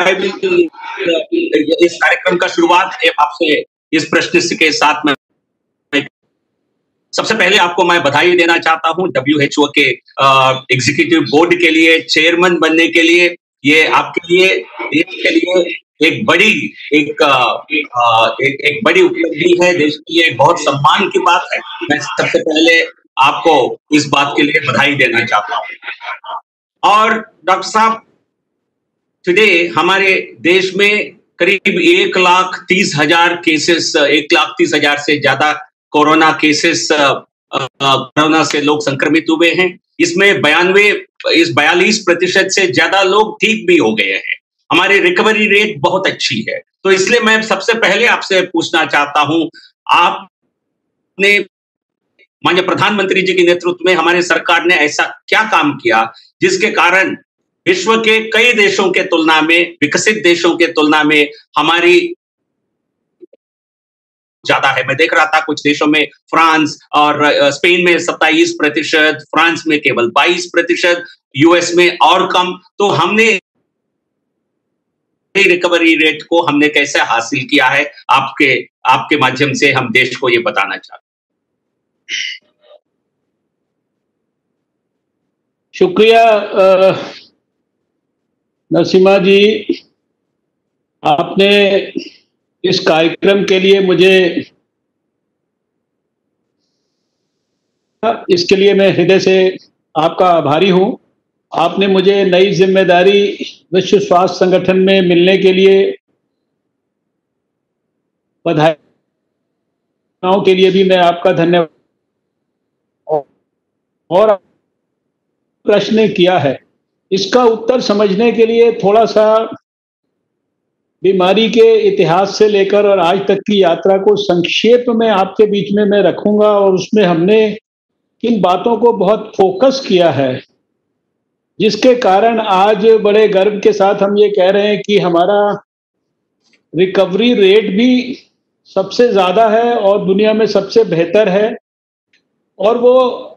I will इस कार्यक्रम का शुरुआत आपसे इस प्रश्न के साथ मैं सबसे पहले आपको मैं बधाई देना चाहता हूं WHO के एग्जीक्यूटिव बोर्ड के लिए चेयरमैन बनने के लिए। ये आपके लिए देश के लिए एक बड़ी उपलब्धि है, देश के लिए बहुत सम्मान की बात है। मैं सबसे पहले आपको इस बात के लिए बधाई देना चाहता हूं। और डॉक्टर साहब, टुडे हमारे देश में करीब 1,30,000 केसेस, 1,30,000 से ज्यादा कोरोना केसेस, कोरोना से लोग संक्रमित हुए हैं। इसमें 42% से ज्यादा लोग ठीक भी हो गए हैं। हमारी रिकवरी रेट बहुत अच्छी है। तो इसलिए मैं सबसे पहले आपसे पूछना चाहता हूं, आपने माननीय प्रधानमंत्री जी के नेतृत्व में हमारी सरकार ने ऐसा क्या काम किया जिसके कारण विश्व के कई देशों के तुलना में, विकसित देशों के तुलना में हमारी ज्यादा है। मैं देख रहा था कुछ देशों में, फ्रांस और स्पेन में 27%, फ्रांस में केवल 22%, यूएस में और कम। तो हमने रिकवरी रेट को हमने कैसे हासिल किया है, आपके माध्यम से हम देश को ये बताना चाहते हैं। शुक्रिया नरसिम्हा जी, आपने इस कार्यक्रम के लिए इसके लिए मैं हृदय से आपका आभारी हूं। आपने मुझे नई जिम्मेदारी विश्व स्वास्थ्य संगठन में मिलने के लिए बधाई के लिए भी मैं आपका धन्यवाद। और प्रश्न किया है, इसका उत्तर समझने के लिए थोड़ा सा बीमारी के इतिहास से लेकर और आज तक की यात्रा को संक्षेप में आपके बीच में मैं रखूंगा, और उसमें हमने किन बातों को बहुत फोकस किया है जिसके कारण आज बड़े गर्व के साथ हम ये कह रहे हैं कि हमारा रिकवरी रेट भी सबसे ज़्यादा है और दुनिया में सबसे बेहतर है, और वो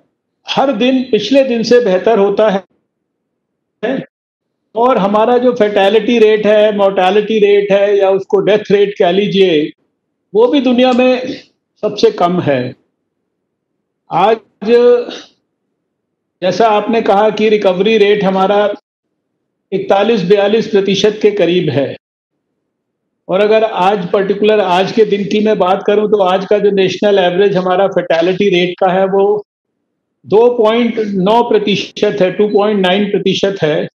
हर दिन पिछले दिन से बेहतर होता है। और हमारा जो फैटेलिटी रेट है, मोर्टेलिटी रेट है, या उसको डेथ रेट कह लीजिए, वो भी दुनिया में सबसे कम है। आज जैसा आपने कहा कि रिकवरी रेट हमारा 41-42% के करीब है, और अगर आज पर्टिकुलर आज के दिन की मैं बात करूं तो आज का जो नेशनल एवरेज हमारा फैटेलिटी रेट का है वो 2.9% है, 2.9% है।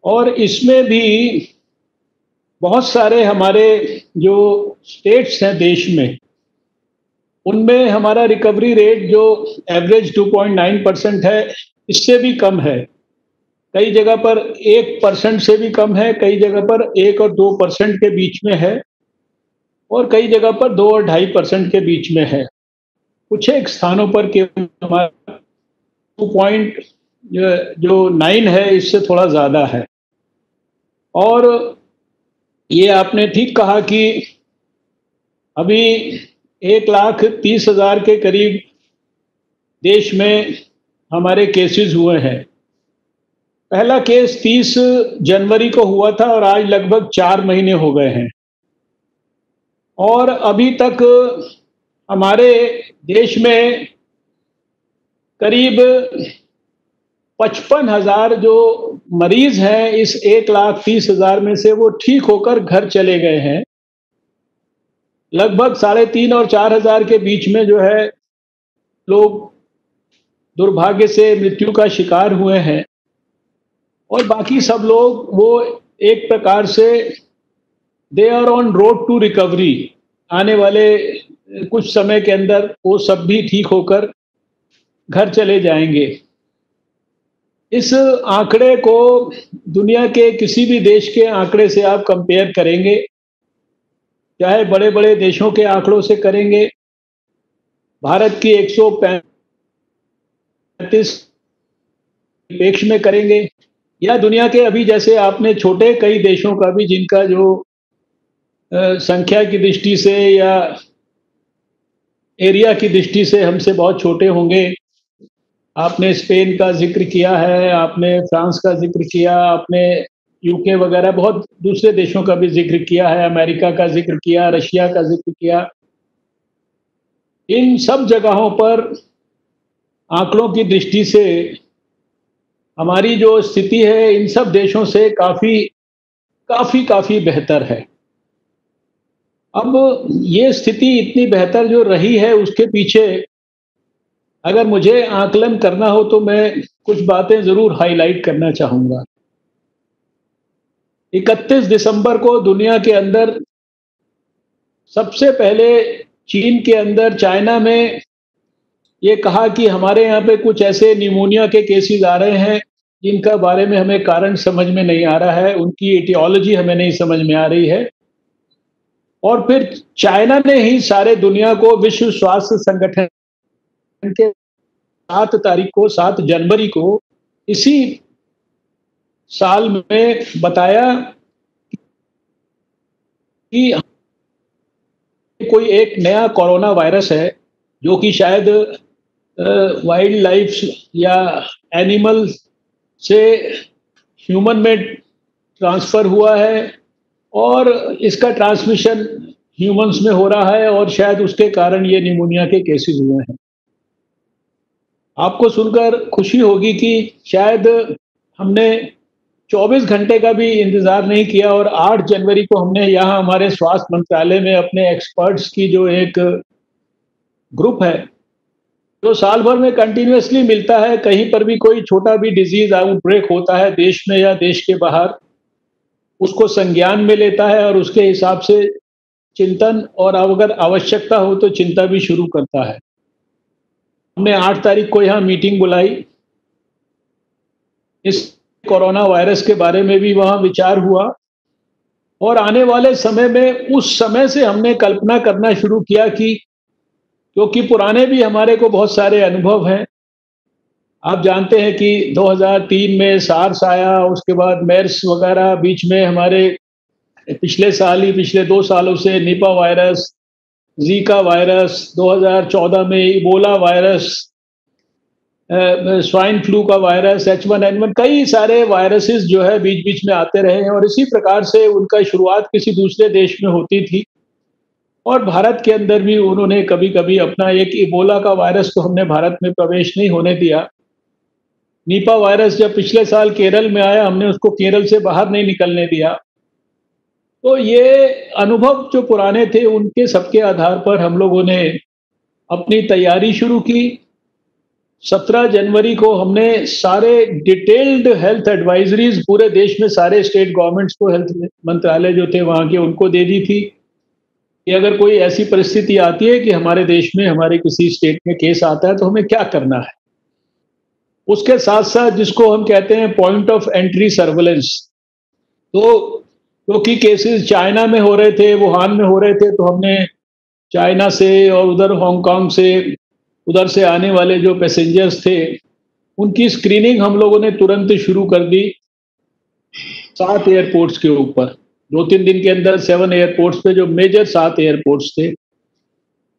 और इसमें भी बहुत सारे हमारे जो स्टेट्स हैं देश में, उनमें हमारा रिकवरी रेट जो एवरेज 2.9% है, इससे भी कम है। कई जगह पर 1% से भी कम है, कई जगह पर 1 और 2% के बीच में है, और कई जगह पर 2 और 2.5% के बीच में है। कुछ एक स्थानों पर केवल हमारा 2.9 है, इससे थोड़ा ज़्यादा है। और ये आपने ठीक कहा कि अभी 1,30,000 के करीब देश में हमारे केसेस हुए हैं। पहला केस 30 जनवरी को हुआ था और आज लगभग 4 महीने हो गए हैं, और अभी तक हमारे देश में करीब 55,000 जो मरीज हैं इस 1,30,000 में से वो ठीक होकर घर चले गए हैं। लगभग 3,500 और 4,000 के बीच में जो है लोग दुर्भाग्य से मृत्यु का शिकार हुए हैं, और बाकी सब लोग वो एक प्रकार से they are on road to recovery. आने वाले कुछ समय के अंदर वो सब भी ठीक होकर घर चले जाएंगे। इस आंकड़े को दुनिया के किसी भी देश के आंकड़े से आप कंपेयर करेंगे, चाहे बड़े बड़े देशों के आंकड़ों से करेंगे, भारत की 135 अपेक्ष में करेंगे, या दुनिया के अभी जैसे आपने छोटे कई देशों का भी जिनका जो संख्या की दृष्टि से या एरिया की दृष्टि से हमसे बहुत छोटे होंगे। आपने स्पेन का जिक्र किया है, आपने फ्रांस का जिक्र किया, आपने यूके वगैरह बहुत दूसरे देशों का भी जिक्र किया है, अमेरिका का जिक्र किया, रशिया का जिक्र किया। इन सब जगहों पर आंकड़ों की दृष्टि से हमारी जो स्थिति है इन सब देशों से काफ़ी काफ़ी काफ़ी बेहतर है। अब ये स्थिति इतनी बेहतर जो रही है उसके पीछे अगर मुझे आकलन करना हो तो मैं कुछ बातें ज़रूर हाइलाइट करना चाहूँगा। 31 दिसंबर को दुनिया के अंदर सबसे पहले चीन के अंदर, चाइना में ये कहा कि हमारे यहाँ पे कुछ ऐसे निमोनिया के केसेस आ रहे हैं जिनका बारे में हमें कारण समझ में नहीं आ रहा है, उनकी एटियोलॉजी हमें नहीं समझ में आ रही है। और फिर चाइना ने ही सारे दुनिया को विश्व स्वास्थ्य संगठन के 7 तारीख को, 7 जनवरी को इसी साल में बताया कि कोई एक नया कोरोना वायरस है जो कि शायद वाइल्ड लाइफ या एनिमल से ह्यूमन में ट्रांसफ़र हुआ है और इसका ट्रांसमिशन ह्यूमन्स में हो रहा है और शायद उसके कारण ये निमोनिया के केसेस हुए हैं। आपको सुनकर खुशी होगी कि शायद हमने 24 घंटे का भी इंतज़ार नहीं किया और 8 जनवरी को हमने यहाँ हमारे स्वास्थ्य मंत्रालय में अपने एक्सपर्ट्स की जो एक ग्रुप है, जो साल भर में कंटिन्यूअसली मिलता है, कहीं पर भी कोई छोटा भी डिजीज़ आउटब्रेक होता है देश में या देश के बाहर, उसको संज्ञान में लेता है और उसके हिसाब से चिंतन और अगर आवश्यकता हो तो चिंता भी शुरू करता है। हमने 8 तारीख को यहाँ मीटिंग बुलाई। इस कोरोना वायरस के बारे में भी वहाँ विचार हुआ और आने वाले समय में उस समय से हमने कल्पना करना शुरू किया कि क्योंकि पुराने भी हमारे को बहुत सारे अनुभव हैं। आप जानते हैं कि 2003 में सार्स आया, उसके बाद मेर्स वगैरह, बीच में हमारे पिछले साल ही, पिछले 2 सालों से निपा वायरस, ज़ीका वायरस, 2014 में इबोला वायरस, स्वाइन फ्लू का वायरस, H1N1, कई सारे वायरसेस जो है बीच-बीच में आते रहे हैं और इसी प्रकार से उनका शुरुआत किसी दूसरे देश में होती थी और भारत के अंदर भी उन्होंने कभी-कभी अपना एक इबोला का वायरस तो हमने भारत में प्रवेश नहीं होने दिया। निपा वायरस जब पिछले साल केरल में आया, हमने उसको केरल से बाहर नहीं निकलने दिया। तो ये अनुभव जो पुराने थे, उनके सबके आधार पर हम लोगों ने अपनी तैयारी शुरू की। 17 जनवरी को हमने सारे डिटेल्ड हेल्थ एडवाइजरीज पूरे देश में सारे स्टेट गवर्नमेंट्स को, हेल्थ मंत्रालय जो थे वहाँ के, उनको दे दी थी कि अगर कोई ऐसी परिस्थिति आती है कि हमारे देश में, हमारे किसी स्टेट में केस आता है तो हमें क्या करना है। उसके साथ-साथ जिसको हम कहते हैं पॉइंट ऑफ एंट्री सर्विलेंस, तो क्योंकि केसेस चाइना में हो रहे थे, वुहान में हो रहे थे, तो हमने चाइना से और उधर हांगकांग से, उधर से आने वाले जो पैसेंजर्स थे, उनकी स्क्रीनिंग हम लोगों ने तुरंत शुरू कर दी 7 एयरपोर्ट्स के ऊपर। 2-3 दिन के अंदर 7 एयरपोर्ट्स पे, जो मेजर 7 एयरपोर्ट्स थे,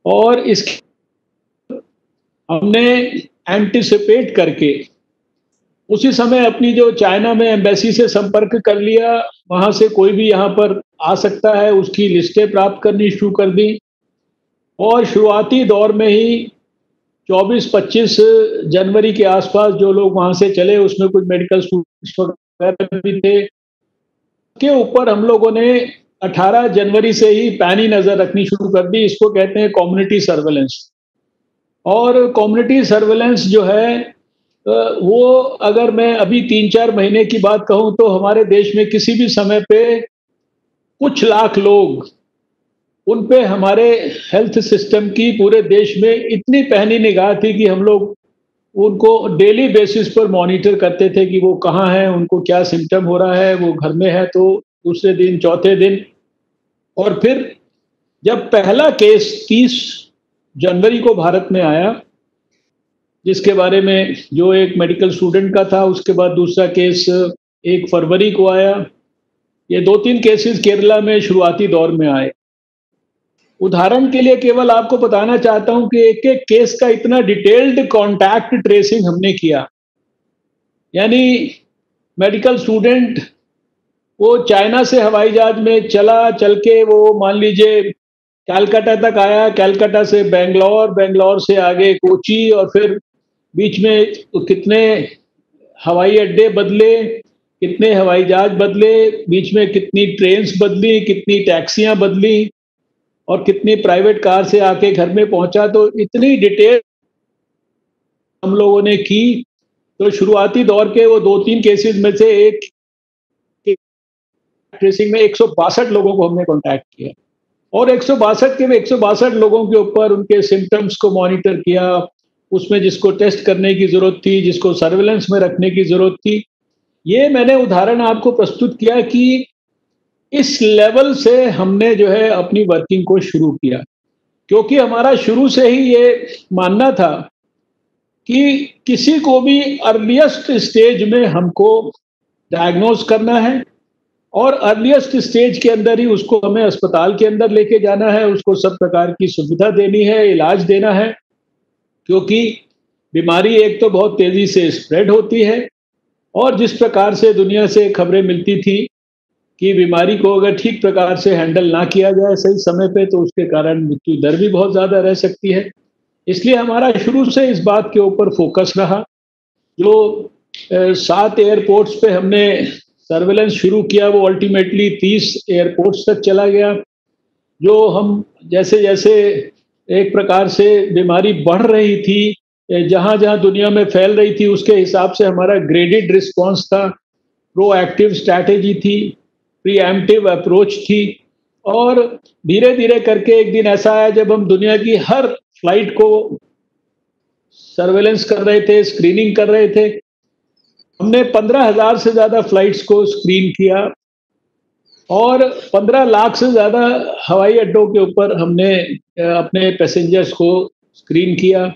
और इसके हमने एंटिसिपेट करके उसी समय अपनी जो चाइना में एम्बेसी से संपर्क कर लिया, वहाँ से कोई भी यहाँ पर आ सकता है उसकी लिस्टें प्राप्त करनी शुरू कर दी और शुरुआती दौर में ही 24-25 जनवरी के आसपास जो लोग वहाँ से चले उसमें कुछ मेडिकल स्टूडेंट्स वगैरह भी थे। के ऊपर हम लोगों ने 18 जनवरी से ही पैनी नज़र रखनी शुरू कर दी। इसको कहते हैं कम्युनिटी सर्वेलेंस। और कम्युनिटी सर्वेलेंस जो है वो अगर मैं अभी 3-4 महीने की बात कहूँ तो हमारे देश में किसी भी समय पे कुछ लाख लोग, उन पे हमारे हेल्थ सिस्टम की पूरे देश में इतनी पैनी निगाह थी कि हम लोग उनको डेली बेसिस पर मॉनिटर करते थे कि वो कहाँ हैं, उनको क्या सिम्पटम हो रहा है, वो घर में है तो दूसरे दिन, चौथे दिन। और फिर जब पहला केस 30 जनवरी को भारत में आया, जिसके बारे में जो एक मेडिकल स्टूडेंट का था, उसके बाद दूसरा केस 1 फरवरी को आया। ये 2-3 केसेस केरला में शुरुआती दौर में आए। उदाहरण के लिए केवल आपको बताना चाहता हूं कि एक-एक केस का इतना डिटेल्ड कॉन्टैक्ट ट्रेसिंग हमने किया। यानी मेडिकल स्टूडेंट वो चाइना से हवाई जहाज में चल के वो मान लीजिए कलकत्ता तक आया, कलकत्ता से बैंगलोर, बैंगलोर से आगे कोची, और फिर बीच में कितने हवाई अड्डे बदले, कितने हवाई जहाज बदले, बीच में कितनी ट्रेन्स बदली, कितनी टैक्सियां बदली, और कितनी प्राइवेट कार से आके घर में पहुंचा। तो इतनी डिटेल हम लोगों ने की। तो शुरुआती दौर के वो 2-3 केसेस में से एक ट्रेसिंग में 162 लोगों को हमने कॉन्टैक्ट किया, और 162 लोगों के ऊपर उनके सिम्टम्स को मॉनिटर किया। उसमें जिसको टेस्ट करने की जरूरत थी, जिसको सर्विलेंस में रखने की जरूरत थी। ये मैंने उदाहरण आपको प्रस्तुत किया कि इस लेवल से हमने जो है अपनी वर्किंग को शुरू किया, क्योंकि हमारा शुरू से ही ये मानना था कि किसी को भी अर्लीस्ट स्टेज में हमको डायग्नोज करना है, और अर्लीस्ट स्टेज के अंदर ही उसको हमें अस्पताल के अंदर लेके जाना है, उसको सब प्रकार की सुविधा देनी है, इलाज देना है। क्योंकि बीमारी एक तो बहुत तेजी से स्प्रेड होती है, और जिस प्रकार से दुनिया से खबरें मिलती थी कि बीमारी को अगर ठीक प्रकार से हैंडल ना किया जाए सही समय पे, तो उसके कारण मृत्यु दर भी बहुत ज़्यादा रह सकती है। इसलिए हमारा शुरू से इस बात के ऊपर फोकस रहा। जो 7 एयरपोर्ट्स पे हमने सर्वेलेंस शुरू किया, वो अल्टीमेटली 30 एयरपोर्ट्स तक चला गया। जो हम जैसे-जैसे एक प्रकार से बीमारी बढ़ रही थी, जहाँ-जहाँ दुनिया में फैल रही थी, उसके हिसाब से हमारा ग्रेडेड रिस्पॉन्स था, प्रोएक्टिव स्ट्रैटेजी थी, प्रीएम्प्टिव अप्रोच थी। और धीरे-धीरे करके एक दिन ऐसा आया जब हम दुनिया की हर फ्लाइट को सर्वेलेंस कर रहे थे, स्क्रीनिंग कर रहे थे। हमने 15,000 से ज़्यादा फ्लाइट्स को स्क्रीन किया, और 15 लाख से ज़्यादा हवाई अड्डों के ऊपर हमने अपने पैसेंजर्स को स्क्रीन किया।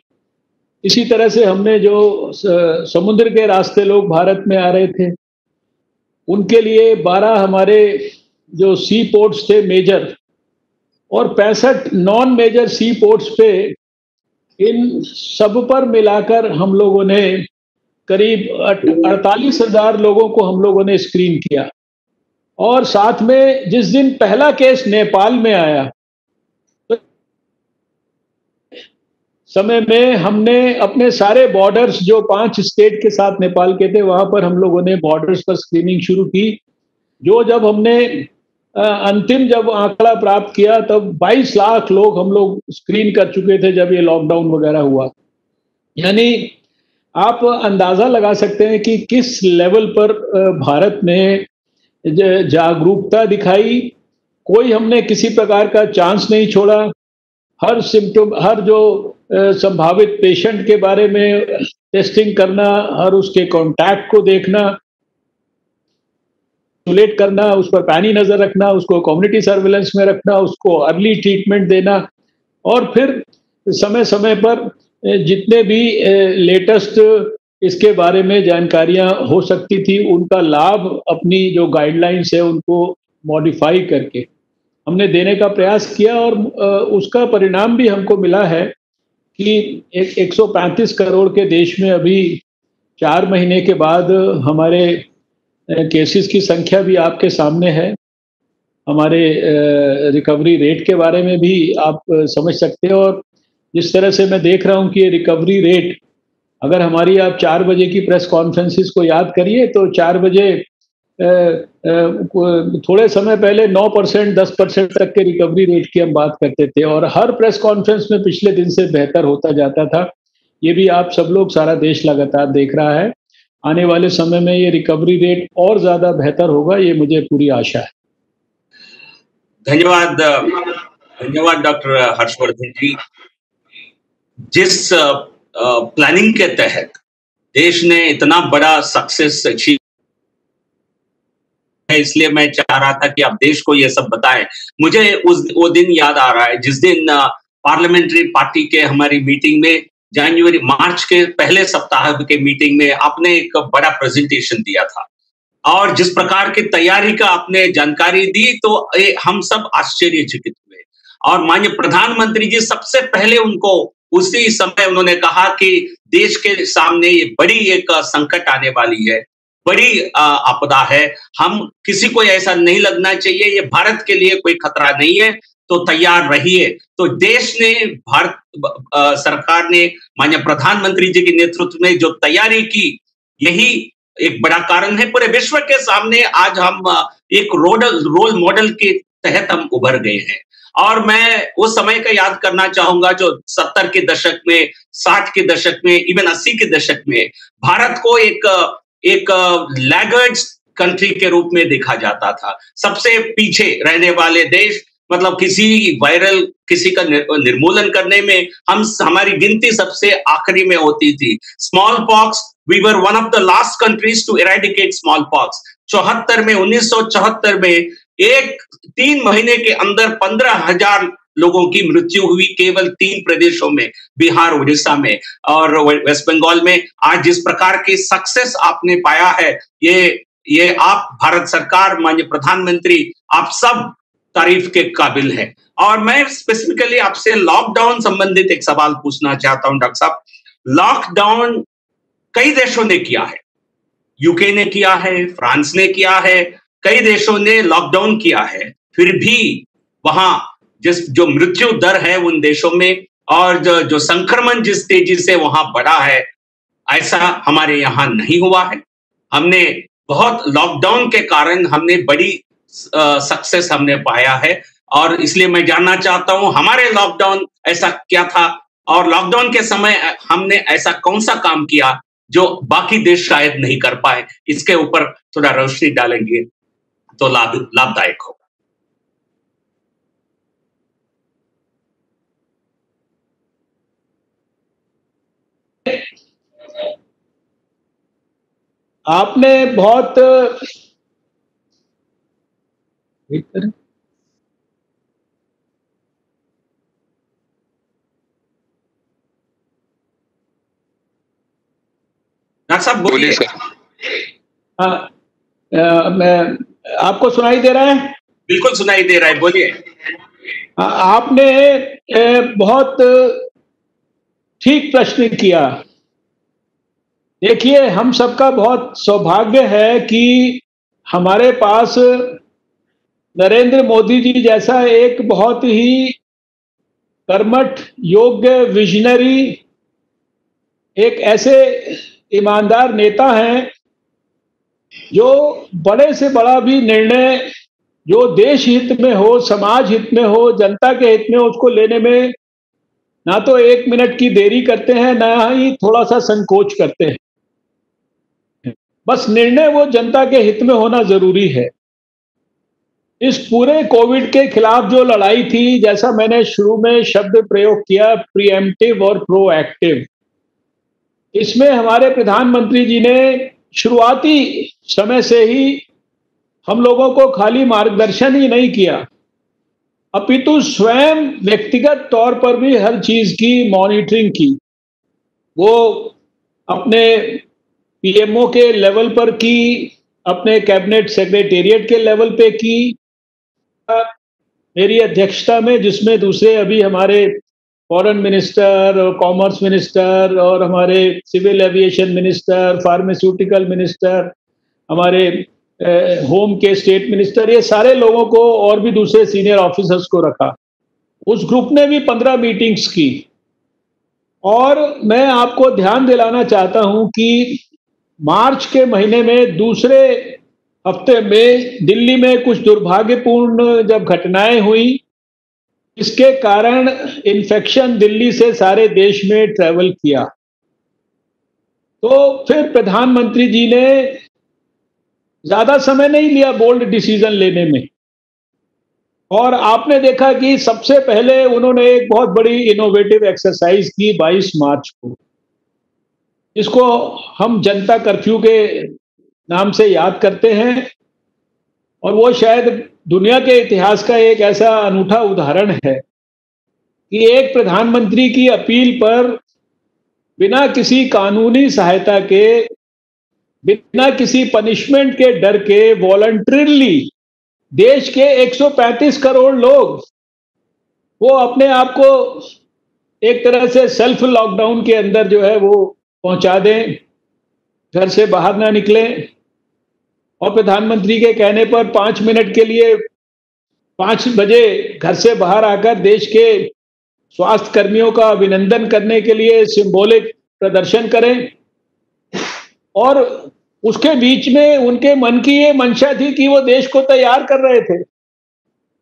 इसी तरह से हमने जो समुद्र के रास्ते लोग भारत में आ रहे थे, उनके लिए 12 हमारे जो सी पोर्ट्स थे मेजर, और 65 नॉन मेजर सी पोर्ट्स पे, इन सब पर मिलाकर हम लोगों ने करीब 48,000 लोगों को हम लोगों ने स्क्रीन किया। और साथ में जिस दिन पहला केस नेपाल में आया, तो समय में हमने अपने सारे बॉर्डर्स, जो 5 स्टेट के साथ नेपाल के थे, वहां पर हम लोगों ने बॉर्डर्स पर स्क्रीनिंग शुरू की। जो जब हमने अंतिम जब आंकड़ा प्राप्त किया, तब 22 लाख लोग हम लोग स्क्रीन कर चुके थे जब ये लॉकडाउन वगैरह हुआ। यानी आप अंदाजा लगा सकते हैं कि किस लेवल पर भारत ने जागरूकता दिखाई। कोई हमने किसी प्रकार का चांस नहीं छोड़ा। हर सिम्टम, हर जो संभावित पेशेंट के बारे में टेस्टिंग करना, हर उसके कॉन्टैक्ट को देखना, आइसोलेट करना, उस पर पैनी नजर रखना, उसको कम्युनिटी सर्विलेंस में रखना, उसको अर्ली ट्रीटमेंट देना, और फिर समय समय पर जितने भी लेटेस्ट इसके बारे में जानकारियां हो सकती थी, उनका लाभ अपनी जो गाइडलाइंस है उनको मॉडिफाई करके हमने देने का प्रयास किया। और उसका परिणाम भी हमको मिला है कि 135 करोड़ के देश में अभी 4 महीने के बाद हमारे केसेस की संख्या भी आपके सामने है। हमारे रिकवरी रेट के बारे में भी आप समझ सकते हैं। और जिस तरह से मैं देख रहा हूं कि ये रिकवरी रेट, अगर हमारी आप 4 बजे की प्रेस कॉन्फ्रेंसेस को याद करिए, तो 4 बजे थोड़े समय पहले 9%, 10% तक के रिकवरी रेट की हम बात करते थे, और हर प्रेस कॉन्फ्रेंस में पिछले दिन से बेहतर होता जाता था। ये भी आप सब लोग, सारा देश लगातार देख रहा है। आने वाले समय में ये रिकवरी रेट और ज्यादा बेहतर होगा, ये मुझे पूरी आशा है। धन्यवाद, धन्यवाद डॉक्टर हर्षवर्धन जी। जिस प्लानिंग के तहत देश ने इतना बड़ा सक्सेस अचीव, इसलिए मैं चाह रहा था कि आप देश को ये सब बताएं। मुझे वो दिन याद आ रहा है जिस दिन पार्लियामेंट्री पार्टी के हमारी मीटिंग में मार्च के पहले सप्ताह के मीटिंग में आपने एक बड़ा प्रेजेंटेशन दिया था, और जिस प्रकार की तैयारी का आपने जानकारी दी, तो हम सब आश्चर्यचकित हुए। और माननीय प्रधानमंत्री जी सबसे पहले उनको उसी समय उन्होंने कहा कि देश के सामने ये बड़ी एक संकट आने वाली है, बड़ी आपदा है। हम किसी को ऐसा नहीं लगना चाहिए, ये भारत के लिए कोई खतरा नहीं है, तो तैयार रहिए। तो देश ने, भारत सरकार ने, माननीय प्रधानमंत्री जी के नेतृत्व में जो तैयारी की, यही एक बड़ा कारण है। पूरे विश्व के सामने आज हम एक रोल मॉडल के तहत हम उभर गए हैं। और मैं उस समय का याद करना चाहूंगा जो 70 के दशक में, 60 के दशक में, इवन 80 के दशक में भारत को एक लैगर्ड्स कंट्री के रूप में देखा जाता था। सबसे पीछे रहने वाले देश, मतलब किसी का निर्मूलन करने में हमारी गिनती सबसे आखिरी में होती थी। Small pox, we were one of the last countries to eradicate small pox. 1974 में 3 महीने के अंदर 15,000 लोगों की मृत्यु हुई केवल 3 प्रदेशों में, बिहार, उड़ीसा में और वेस्ट बंगाल में। आज जिस प्रकार की सक्सेस आपने पाया है, ये आप, भारत सरकार, माननीय प्रधानमंत्री, आप सब तारीफ के काबिल है। और मैं स्पेसिफिकली आपसे लॉकडाउन संबंधित एक सवाल पूछना चाहता हूं डॉक्टर साहब। लॉकडाउन कई देशों ने किया है, यूके ने किया है, फ्रांस ने किया है, कई देशों ने लॉकडाउन किया है। फिर भी वहां जो मृत्यु दर है उन देशों में, और जो संक्रमण जिस तेजी से वहां बढ़ा है, ऐसा हमारे यहाँ नहीं हुआ है। हमने बहुत लॉकडाउन के कारण हमने बड़ी सक्सेस हमने पाया है। और इसलिए मैं जानना चाहता हूं, हमारे लॉकडाउन ऐसा क्या था, और लॉकडाउन के समय हमने ऐसा कौन सा काम किया जो बाकी देश शायद नहीं कर पाए। इसके ऊपर थोड़ा रोशनी डालेंगे तो लाभदायक होगा। आपने बहुत डॉक्टर साहब बोलिए। मैं, आपको सुनाई दे रहा है? बिल्कुल सुनाई दे रहा है, बोलिए। आपने बहुत ठीक प्रश्न किया। देखिए, हम सबका बहुत सौभाग्य है कि हमारे पास नरेंद्र मोदी जी जैसा एक बहुत ही कर्मठ, योग्य, विजनरी, एक ऐसे ईमानदार नेता हैं जो बड़े से बड़ा भी निर्णय जो देश हित में हो, समाज हित में हो, जनता के हित में हो, उसको लेने में ना तो 1 मिनट की देरी करते हैं, ना ही थोड़ा सा संकोच करते हैं। बस निर्णय वो जनता के हित में होना जरूरी है। इस पूरे कोविड के खिलाफ जो लड़ाई थी, जैसा मैंने शुरू में शब्द प्रयोग किया, प्रीएम्प्टिव और प्रोएक्टिव, इसमें हमारे प्रधानमंत्री जी ने शुरुआती समय से ही हम लोगों को खाली मार्गदर्शन ही नहीं किया, अपितु स्वयं व्यक्तिगत तौर पर भी हर चीज की मॉनिटरिंग की। वो अपने पीएमओ के लेवल पर की, अपने कैबिनेट सेक्रेटेरिएट के लेवल पे की, मेरी अध्यक्षता में, जिसमें दूसरे अभी हमारे फॉरेन मिनिस्टर, कॉमर्स मिनिस्टर और हमारे civil aviation minister, pharmaceutical minister, हमारे होम के स्टेट मिनिस्टर, ये सारे लोगों को और भी दूसरे सीनियर ऑफिसर्स को रखा। उस ग्रुप ने भी 15 मीटिंग्स की। और मैं आपको ध्यान दिलाना चाहता हूं कि मार्च के महीने में दूसरे हफ्ते में दिल्ली में कुछ दुर्भाग्यपूर्ण जब घटनाएं हुई, इसके कारण इन्फेक्शन दिल्ली से सारे देश में ट्रेवल किया, तो फिर प्रधानमंत्री जी ने ज्यादा समय नहीं लिया बोल्ड डिसीजन लेने में। और आपने देखा कि सबसे पहले उन्होंने एक बहुत बड़ी इनोवेटिव एक्सरसाइज की 22 मार्च को। इसको हम जनता कर्फ्यू के नाम से याद करते हैं, और वो शायद दुनिया के इतिहास का एक ऐसा अनूठा उदाहरण है कि एक प्रधानमंत्री की अपील पर बिना किसी कानूनी सहायता के, बिना किसी पनिशमेंट के डर के, वॉलंटरीली देश के 135 करोड़ लोग वो अपने आप को एक तरह से सेल्फ लॉकडाउन के अंदर जो है वो पहुंचा दें, घर से बाहर ना निकलें, और प्रधानमंत्री के कहने पर 5 मिनट के लिए 5 बजे घर से बाहर आकर देश के स्वास्थ्य कर्मियों का अभिनंदन करने के लिए सिंबॉलिक प्रदर्शन करें। और उसके बीच में उनके मन की ये मंशा थी कि वो देश को तैयार कर रहे थे।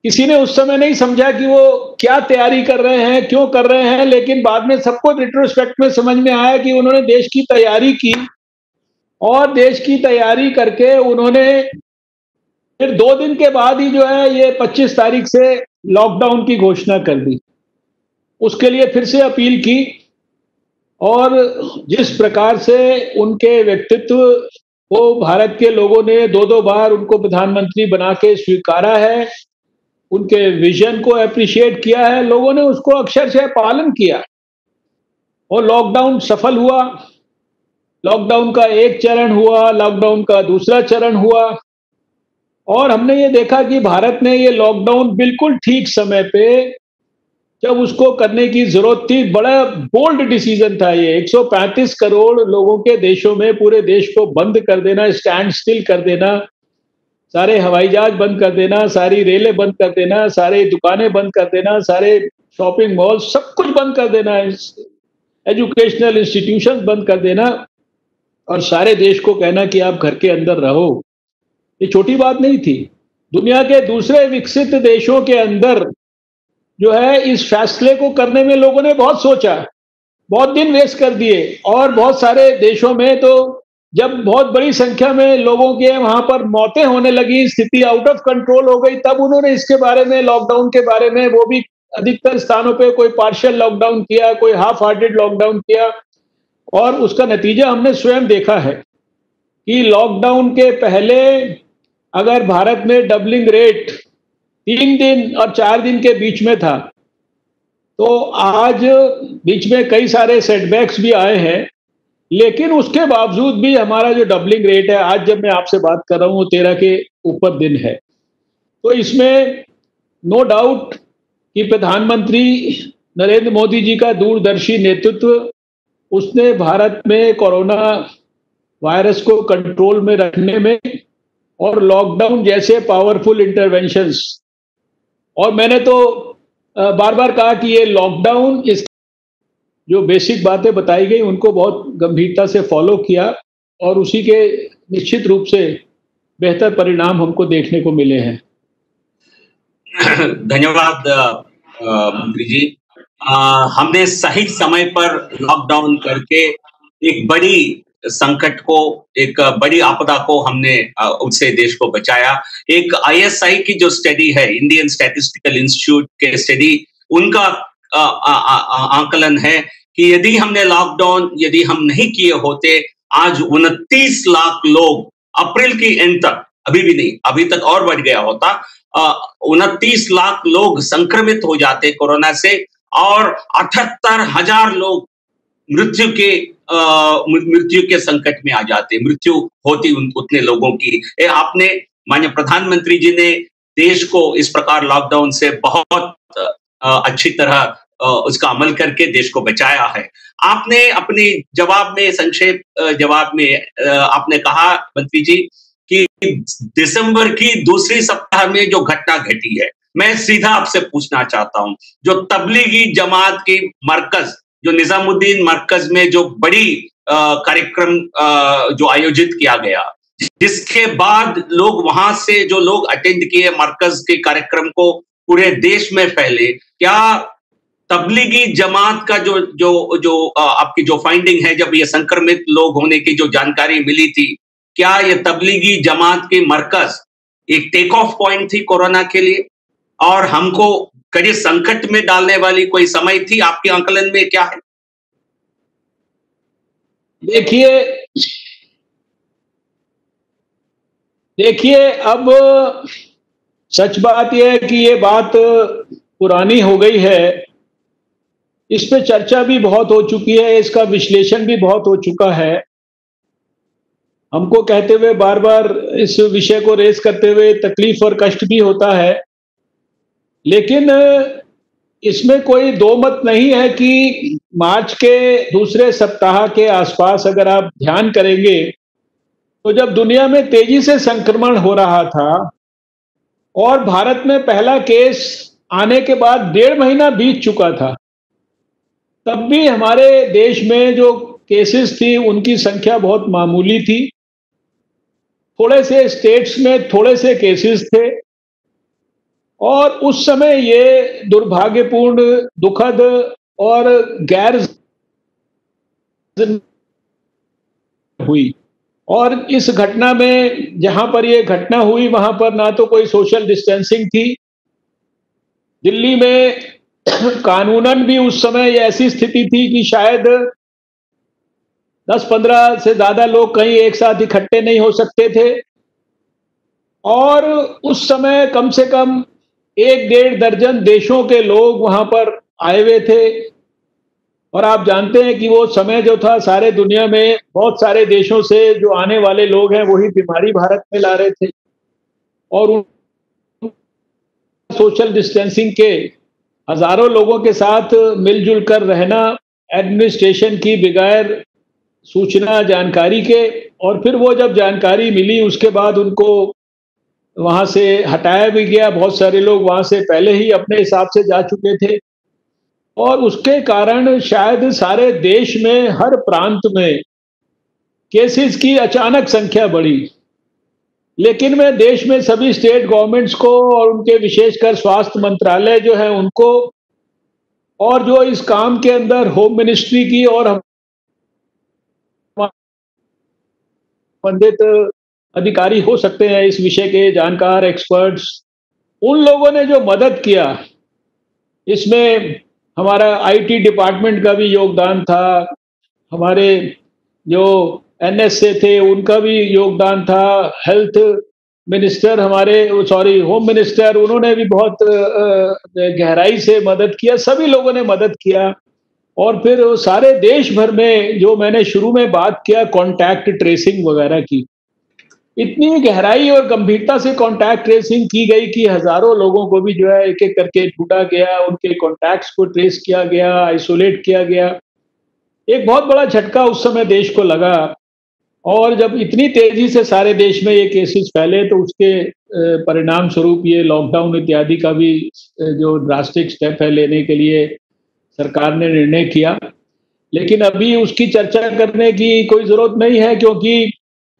किसी ने उस समय नहीं समझा कि वो क्या तैयारी कर रहे हैं, क्यों कर रहे हैं, लेकिन बाद में सबको रिट्रोस्पेक्ट में समझ में आया कि उन्होंने देश की तैयारी की और देश की तैयारी करके उन्होंने फिर 2 दिन के बाद ही जो है ये 25 तारीख से लॉकडाउन की घोषणा कर दी। उसके लिए फिर से अपील की और जिस प्रकार से उनके व्यक्तित्व को भारत के लोगों ने 2-2 बार उनको प्रधानमंत्री बना के स्वीकारा है, उनके विजन को एप्रिशिएट किया है, लोगों ने उसको अक्षरशः पालन किया और लॉकडाउन सफल हुआ। लॉकडाउन का एक चरण हुआ, लॉकडाउन का दूसरा चरण हुआ और हमने ये देखा कि भारत ने ये लॉकडाउन बिल्कुल ठीक समय पे जब उसको करने की जरूरत थी, बड़ा बोल्ड डिसीजन था ये। 135 करोड़ लोगों के देशों में पूरे देश को बंद कर देना, स्टैंड स्टिल कर देना, सारे हवाई जहाज बंद कर देना, सारी रेलें बंद कर देना, सारे दुकानें बंद कर देना, सारे शॉपिंग मॉल सब कुछ बंद कर देना, एजुकेशनल इंस्टीट्यूशन बंद कर देना और सारे देश को कहना कि आप घर के अंदर रहो। ये छोटी बात नहीं थी। दुनिया के दूसरे विकसित देशों के अंदर जो है इस फैसले को करने में लोगों ने बहुत सोचा, बहुत दिन वेस्ट कर दिए और बहुत सारे देशों में तो जब बहुत बड़ी संख्या में लोगों के वहां पर मौतें होने लगी, स्थिति आउट ऑफ कंट्रोल हो गई, तब उन्होंने इसके बारे में, लॉकडाउन के बारे में, वो भी अधिकतर स्थानों पे कोई पार्शियल लॉकडाउन किया, कोई हाफ हार्टेड लॉकडाउन किया और उसका नतीजा हमने स्वयं देखा है कि लॉकडाउन के पहले अगर भारत में डबलिंग रेट 3 दिन और 4 दिन के बीच में था, तो आज बीच में कई सारे सेटबैक्स भी आए हैं, लेकिन उसके बावजूद भी हमारा जो डबलिंग रेट है, आज जब मैं आपसे बात कर रहा हूं, वो 13 के ऊपर दिन है। तो इसमें नो डाउट कि प्रधानमंत्री नरेंद्र मोदी जी का दूरदर्शी नेतृत्व, उसने भारत में कोरोना वायरस को कंट्रोल में रखने में और लॉकडाउन जैसे पावरफुल इंटरवेंशंस, और मैंने तो बार बार कहा कि ये लॉकडाउन, इस जो बेसिक बातें बताई गई उनको बहुत गंभीरता से फॉलो किया और उसी के निश्चित रूप से बेहतर परिणाम हमको देखने को मिले हैं। धन्यवाद मंत्री जी। हमने सही समय पर लॉकडाउन करके एक बड़ी संकट को, एक बड़ी आपदा को हमने उससे देश को बचाया। एक ISI की जो स्टडी है, इंडियन स्टैटिस्टिकल इंस्टीट्यूट के स्टडी, उनका आकलन है कि यदि हमने लॉकडाउन यदि हम नहीं किए होते, आज 29 लाख लोग अप्रैल की एंड तक, अभी भी नहीं, अभी तक और बढ़ गया होता, 29 लाख लोग संक्रमित हो जाते कोरोना से और 78,000 लोग मृत्यु के संकट में आ जाते, मृत्यु होती उतने लोगों की। आपने, माननीय प्रधानमंत्री जी ने देश को इस प्रकार लॉकडाउन से बहुत अच्छी तरह उसका अमल करके देश को बचाया है। आपने अपने जवाब में, संक्षेप जवाब में आपने कहा मंत्री जी कि दिसंबर की दूसरी सप्ताह में जो घटना घटी है, मैं सीधा आपसे पूछना चाहता हूं, जो तबलीगी जमात की मरकज, जो निजामुद्दीन मरकज में जो बड़ी कार्यक्रम जो आयोजित किया गया, जिसके बाद लोग वहां से जो लोग अटेंड किए मरकज के कार्यक्रम को पूरे देश में फैले, क्या तबलीगी जमात का जो आपकी जो फाइंडिंग है, जब ये संक्रमित लोग होने की जो जानकारी मिली थी, क्या ये तबलीगी जमात की मरकज एक टेक ऑफ पॉइंट थी कोरोना के लिए और हमको कड़े संकट में डालने वाली कोई समय थी? आपके आंकलन में क्या है? देखिए अब सच बात यह है कि ये बात पुरानी हो गई है, इस पे चर्चा भी बहुत हो चुकी है, इसका विश्लेषण भी बहुत हो चुका है। हमको कहते हुए बार बार इस विषय को रेस करते हुए तकलीफ और कष्ट भी होता है, लेकिन इसमें कोई दो मत नहीं है कि मार्च के दूसरे सप्ताह के आसपास अगर आप ध्यान करेंगे तो जब दुनिया में तेजी से संक्रमण हो रहा था और भारत में पहला केस आने के बाद 1.5 महीना बीत चुका था, तब भी हमारे देश में जो केसेस थी उनकी संख्या बहुत मामूली थी। थोड़े से स्टेट्स में थोड़े से केसेस थे और उस समय ये दुर्भाग्यपूर्ण, दुखद और गैर हुई। और इस घटना में जहां पर ये घटना हुई वहां पर ना तो कोई सोशल डिस्टेंसिंग थी। दिल्ली में कानूनन भी उस समय ऐसी स्थिति थी कि शायद 10-15 से ज्यादा लोग कहीं एक साथ इकट्ठे नहीं हो सकते थे और उस समय कम से कम 1-1.5 दर्जन देशों के लोग वहां पर आए हुए थे। और आप जानते हैं कि वो समय जो था, सारे दुनिया में बहुत सारे देशों से जो आने वाले लोग हैं वही बीमारी भारत में ला रहे थे और उन सोशल डिस्टेंसिंग के हजारों लोगों के साथ मिलजुल कर रहना एडमिनिस्ट्रेशन की बगैर सूचना जानकारी के, और फिर वो जब जानकारी मिली उसके बाद उनको वहां से हटाया भी गया। बहुत सारे लोग वहां से पहले ही अपने हिसाब से जा चुके थे और उसके कारण शायद सारे देश में हर प्रांत में केसेस की अचानक संख्या बढ़ी। लेकिन मैं देश में सभी स्टेट गवर्नमेंट्स को और उनके विशेषकर स्वास्थ्य मंत्रालय जो है उनको, और जो इस काम के अंदर होम मिनिस्ट्री की और संबंधित अधिकारी हो सकते हैं, इस विषय के जानकार एक्सपर्ट्स, उन लोगों ने जो मदद किया, इसमें हमारा आईटी डिपार्टमेंट का भी योगदान था, हमारे जो एनएसए थे उनका भी योगदान था, हेल्थ मिनिस्टर हमारे होम मिनिस्टर, उन्होंने भी बहुत गहराई से मदद किया। सभी लोगों ने मदद किया और फिर सारे देश भर में जो मैंने शुरू में बात किया कॉन्टैक्ट ट्रेसिंग वगैरह की, इतनी गहराई और गंभीरता से कॉन्टैक्ट ट्रेसिंग की गई कि हजारों लोगों को भी जो है एक एक करके ढूंढा गया, उनके कॉन्टैक्ट्स को ट्रेस किया गया, आइसोलेट किया गया। एक बहुत बड़ा झटका उस समय देश को लगा और जब इतनी तेजी से सारे देश में ये केसेस फैले तो उसके परिणाम स्वरूप ये लॉकडाउन इत्यादि का भी जो ड्रास्टिक स्टेप है लेने के लिए सरकार ने निर्णय किया। लेकिन अभी उसकी चर्चा करने की कोई जरूरत नहीं है क्योंकि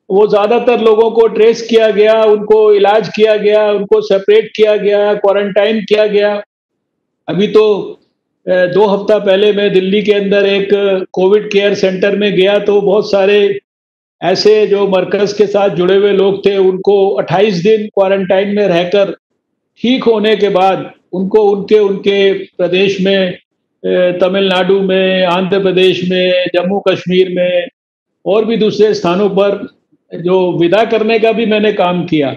वो ज्यादातर लोगों को ट्रेस किया गया, उनको इलाज किया गया, उनको सेपरेट किया गया, क्वारंटाइन किया गया। अभी तो 2 हफ्ता पहले मैं दिल्ली के अंदर एक कोविड केयर सेंटर में गया तो बहुत सारे ऐसे जो मरकज के साथ जुड़े हुए लोग थे उनको 28 दिन क्वारंटाइन में रहकर ठीक होने के बाद उनको उनके उनके प्रदेश में, तमिलनाडु में, आंध्र प्रदेश में, जम्मू कश्मीर में और भी दूसरे स्थानों पर जो विदा करने का भी मैंने काम किया।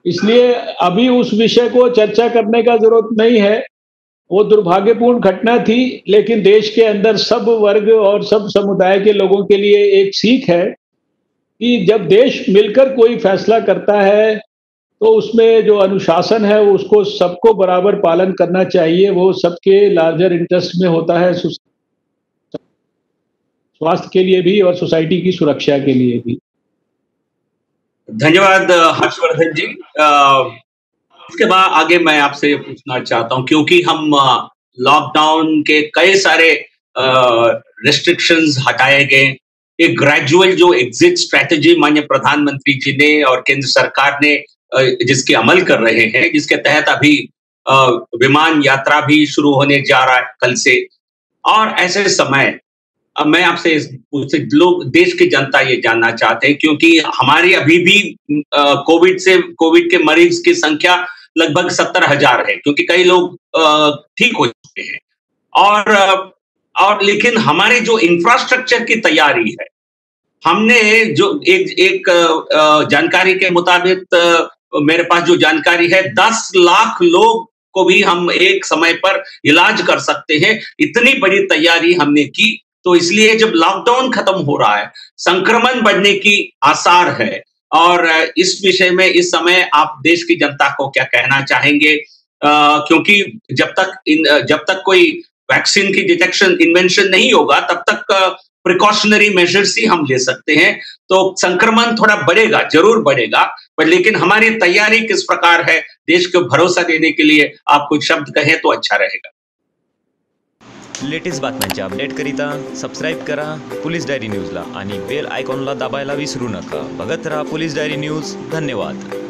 इसलिए अभी उस विषय को चर्चा करने का जरूरत नहीं है। वो दुर्भाग्यपूर्ण घटना थी, लेकिन देश के अंदर सब वर्ग और सब समुदाय के लोगों के लिए एक सीख है कि जब देश मिलकर कोई फैसला करता है तो उसमें जो अनुशासन है उसको सबको बराबर पालन करना चाहिए। वो सबके लार्जर इंटरेस्ट में होता है, स्वास्थ्य के लिए भी और सोसाइटी की सुरक्षा के लिए भी। धन्यवाद हर्षवर्धन जी। इसके बाद आगे मैं आपसे पूछना चाहता हूं, क्योंकि हम लॉकडाउन के कई सारे रिस्ट्रिक्शंस हटाए गए, एक ग्रेजुअल जो एग्जिट स्ट्रेटेजी माननीय प्रधानमंत्री जी ने और केंद्र सरकार ने जिसके अमल कर रहे हैं, जिसके तहत अभी विमान यात्रा भी शुरू होने जा रहा है कल से। और ऐसे समय अब मैं आपसे लोग, देश की जनता ये जानना चाहते हैं, क्योंकि हमारी अभी भी कोविड के मरीज की संख्या लगभग 70,000 है, क्योंकि कई लोग ठीक हो चुके हैं और लेकिन हमारे जो इंफ्रास्ट्रक्चर की तैयारी है, हमने जो एक जानकारी के मुताबिक मेरे पास जो जानकारी है 10 लाख लोग को भी हम एक समय पर इलाज कर सकते हैं, इतनी बड़ी तैयारी हमने की। तो इसलिए जब लॉकडाउन खत्म हो रहा है, संक्रमण बढ़ने की आसार है, और इस विषय में इस समय आप देश की जनता को क्या कहना चाहेंगे? क्योंकि जब तक कोई वैक्सीन की डिटेक्शन इन्वेंशन नहीं होगा तब तक प्रिकॉशनरी मेजर्स ही हम ले सकते हैं। तो संक्रमण थोड़ा बढ़ेगा, जरूर बढ़ेगा, पर लेकिन हमारी तैयारी किस प्रकार है, देश को भरोसा देने के लिए आप कुछ शब्द कहें तो अच्छा रहेगा। लेटेस्ट बातम्यांचे अपडेटकरिता सबस्क्राईब करा पोलीस डायरी न्यूजला आणि बेल आयकॉनला दाबायला विसरू नका। बघत रहा पोलीस डायरी न्यूज। धन्यवाद।